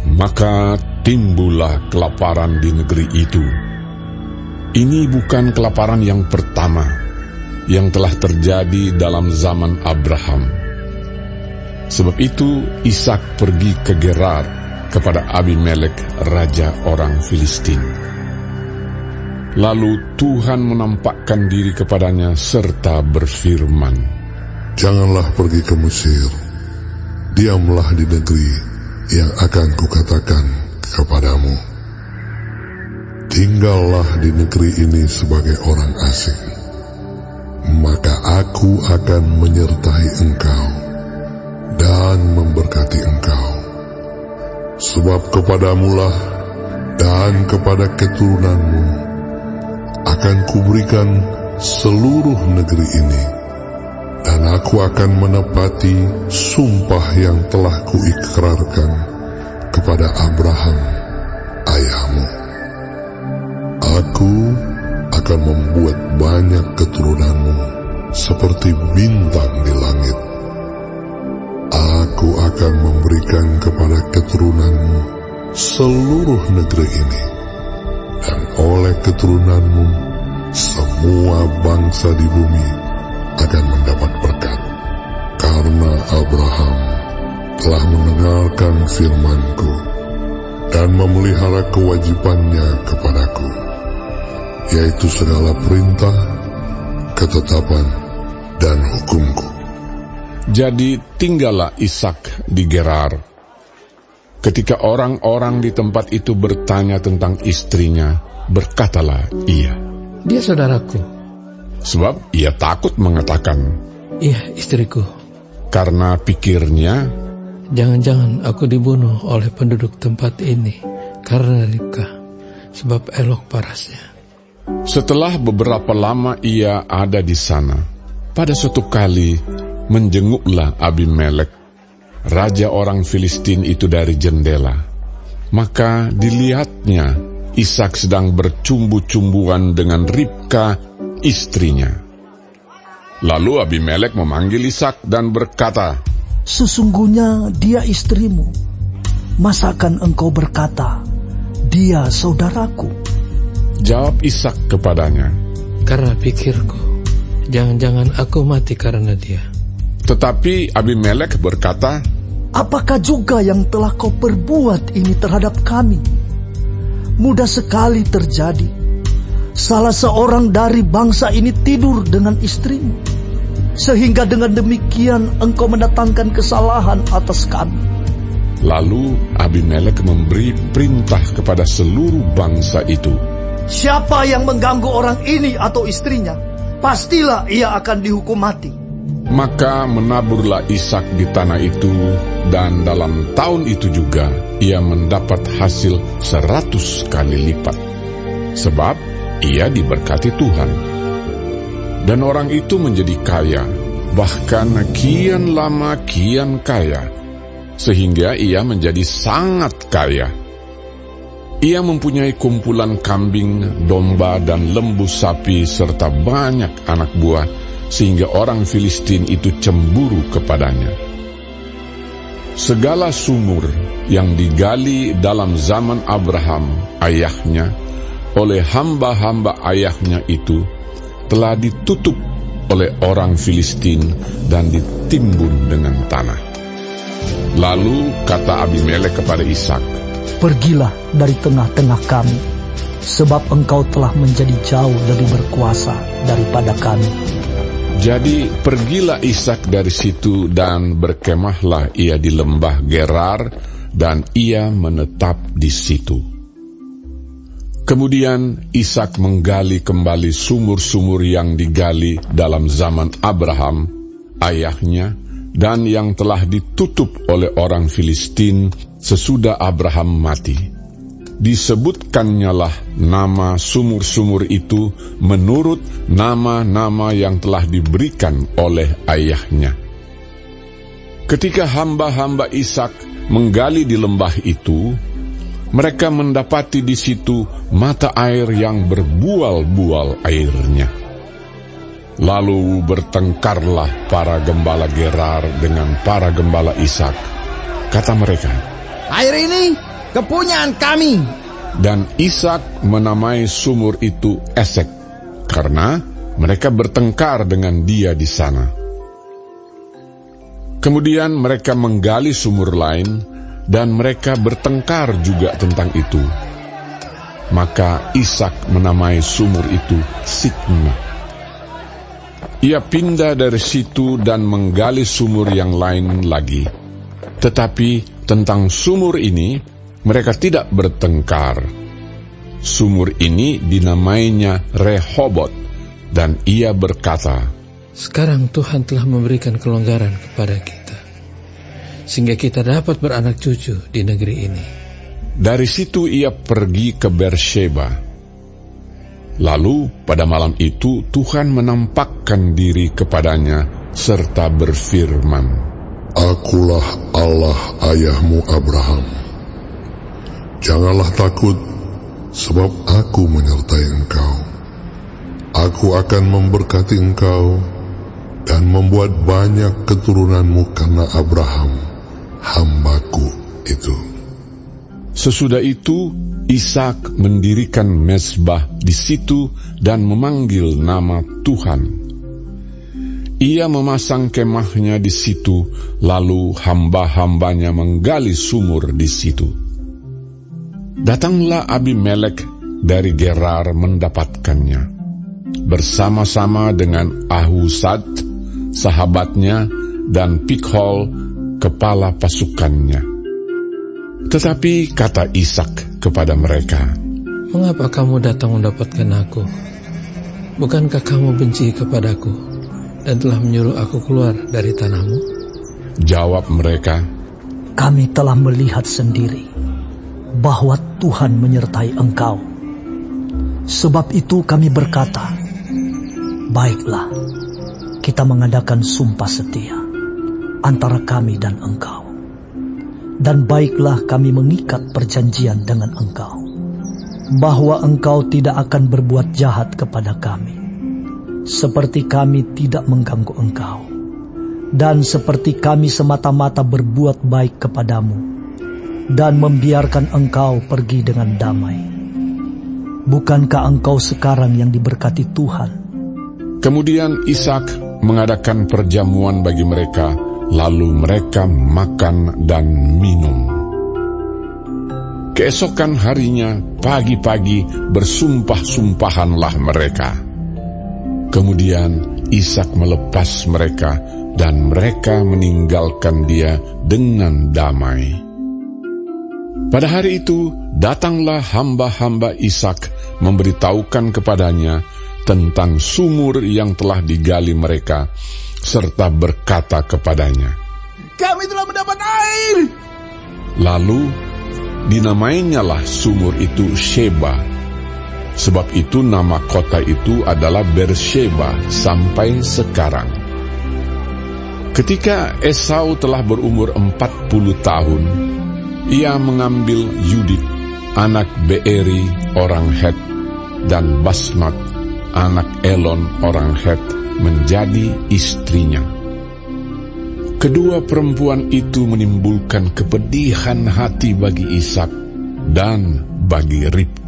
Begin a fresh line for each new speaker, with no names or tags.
Maka timbullah kelaparan di negeri itu. Ini bukan kelaparan yang pertama yang telah terjadi dalam zaman Abraham. Sebab itu Ishak pergi ke Gerar kepada Abimelek, raja orang Filistin. Lalu Tuhan menampakkan diri kepadanya serta berfirman,
"Janganlah pergi ke Mesir, diamlah di negeri yang akan kukatakan kepadamu. Tinggallah di negeri ini sebagai orang asing, maka aku akan menyertai engkau dan memberkati engkau. Sebab kepadamulah dan kepada keturunanmu akan kuberikan seluruh negeri ini, dan aku akan menepati sumpah yang telah kuikrarkan kepada Abraham, ayahmu. Aku akan membuat banyak keturunanmu seperti bintang di langit. Aku akan memberikan kepada keturunanmu seluruh negeri ini, dan oleh keturunanmu semua bangsa di bumi akan mendapat berkat, karena Abraham telah mendengarkan firman-Ku dan memelihara kewajibannya kepadaku, yaitu segala perintah, ketetapan, dan hukum-Ku."
Jadi tinggallah Ishak di Gerar. Ketika orang-orang di tempat itu bertanya tentang istrinya, berkatalah ia,
"Dia saudaraku."
Sebab ia takut mengatakan,
"Iya, istriku."
Karena pikirnya,
Jangan-jangan aku dibunuh oleh penduduk tempat ini karena Ribka, sebab elok parasnya.
setelah beberapa lama ia ada di sana, pada suatu kali menjenguklah Abimelek, raja orang Filistin itu dari jendela. Maka dilihatnya Ishak sedang bercumbu-cumbuan dengan Ribka, istrinya. Lalu Abimelek memanggil Ishak dan berkata,
"Sesungguhnya dia istrimu. Masakan engkau berkata, dia saudaraku?"
Jawab Ishak kepadanya,
Karena pikirku, jangan-jangan aku mati karena dia.
Tetapi Abimelek berkata,
"Apakah juga yang telah kau perbuat ini terhadap kami? Mudah sekali terjadi. Salah seorang dari bangsa ini tidur dengan istrimu, sehingga dengan demikian engkau mendatangkan kesalahan atas kami."
Lalu Abimelek memberi perintah kepada seluruh bangsa itu,
"Siapa yang mengganggu orang ini atau istrinya, pastilah ia akan dihukum mati."
Maka menaburlah Ishak di tanah itu, dan dalam tahun itu juga ia mendapat hasil 100 kali lipat, sebab ia diberkati Tuhan. Dan orang itu menjadi kaya, bahkan kian lama kian kaya, sehingga ia menjadi sangat kaya. Ia mempunyai kumpulan kambing, domba, dan lembu sapi, serta banyak anak buah, sehingga orang Filistin itu cemburu kepadanya. Segala sumur yang digali dalam zaman Abraham, ayahnya, oleh hamba-hamba ayahnya itu, telah ditutup oleh orang Filistin dan ditimbun dengan tanah. Lalu kata Abimelek kepada Ishak,
"Pergilah dari tengah-tengah kami, sebab engkau telah menjadi jauh lebih berkuasa daripada kami."
Jadi pergilah Ishak dari situ, dan berkemahlah ia di lembah Gerar, dan ia menetap di situ. Kemudian Ishak menggali kembali sumur-sumur yang digali dalam zaman Abraham, ayahnya, dan yang telah ditutup oleh orang Filistin sesudah Abraham mati. Disebutkannya nama sumur-sumur itu menurut nama-nama yang telah diberikan oleh ayahnya. Ketika hamba-hamba Ishak menggali di lembah itu, mereka mendapati di situ mata air yang berbual-bual airnya. Lalu bertengkarlah para gembala Gerar dengan para gembala Ishak. Kata mereka,
"Air ini
kepunyaan kami.
Dan Ishak menamai sumur itu Esek, karena mereka bertengkar dengan dia di sana. Kemudian mereka menggali sumur lain, dan mereka bertengkar juga tentang itu. Maka Ishak menamai sumur itu Sitna. Ia pindah dari situ dan menggali sumur yang lain lagi. Tetapi tentang sumur ini, mereka tidak bertengkar. Sumur ini dinamainya Rehobot, dan ia berkata,
Sekarang Tuhan telah memberikan kelonggaran kepada kita, sehingga kita dapat beranak cucu di negeri ini.
Dari situ ia pergi ke Beersheba. Lalu pada malam itu Tuhan menampakkan diri kepadanya serta berfirman,
Akulah Allah ayahmu Abraham. Janganlah takut, sebab aku menyertai engkau. Aku akan memberkati engkau dan membuat banyak keturunanmu karena Abraham, hambaku itu.
Sesudah itu, Ishak mendirikan mezbah di situ dan memanggil nama Tuhan. Ia memasang kemahnya di situ, lalu hamba-hambanya menggali sumur di situ. Datanglah Abimelek dari Gerar mendapatkannya, bersama-sama dengan Ahuzat, sahabatnya, dan Pikhol, kepala pasukannya. Tetapi kata Ishak kepada mereka,
Mengapa kamu datang mendapatkan aku? Bukankah kamu benci kepadaku dan telah menyuruh aku keluar dari tanahmu?
Jawab mereka,
Kami telah melihat sendiri bahwa Tuhan menyertai engkau. Sebab itu kami berkata, Baiklah, kita mengadakan sumpah setia antara kami dan engkau. Dan baiklah kami mengikat perjanjian dengan engkau, bahwa engkau tidak akan berbuat jahat kepada kami, seperti kami tidak mengganggu engkau, dan seperti kami semata-mata berbuat baik kepadamu, dan membiarkan engkau pergi dengan damai. Bukankah engkau sekarang yang diberkati Tuhan?
Kemudian Ishak mengadakan perjamuan bagi mereka, lalu mereka makan dan minum. Keesokan harinya, pagi-pagi bersumpah-sumpahanlah mereka. Kemudian Ishak melepas mereka, dan mereka meninggalkan dia dengan damai. Pada hari itu, datanglah hamba-hamba Ishak memberitahukan kepadanya tentang sumur yang telah digali mereka, serta berkata kepadanya,
Kami telah mendapat air.
Lalu dinamainyalah sumur itu Sheba. Sebab itu nama kota itu adalah Beersheba sampai sekarang. Ketika Esau telah berumur 40 tahun, ia mengambil Yudit, anak Beeri orang Het, dan Basmat, anak Elon orang Het, menjadi istrinya. Kedua perempuan itu menimbulkan kepedihan hati bagi Ishak dan bagi Ribka.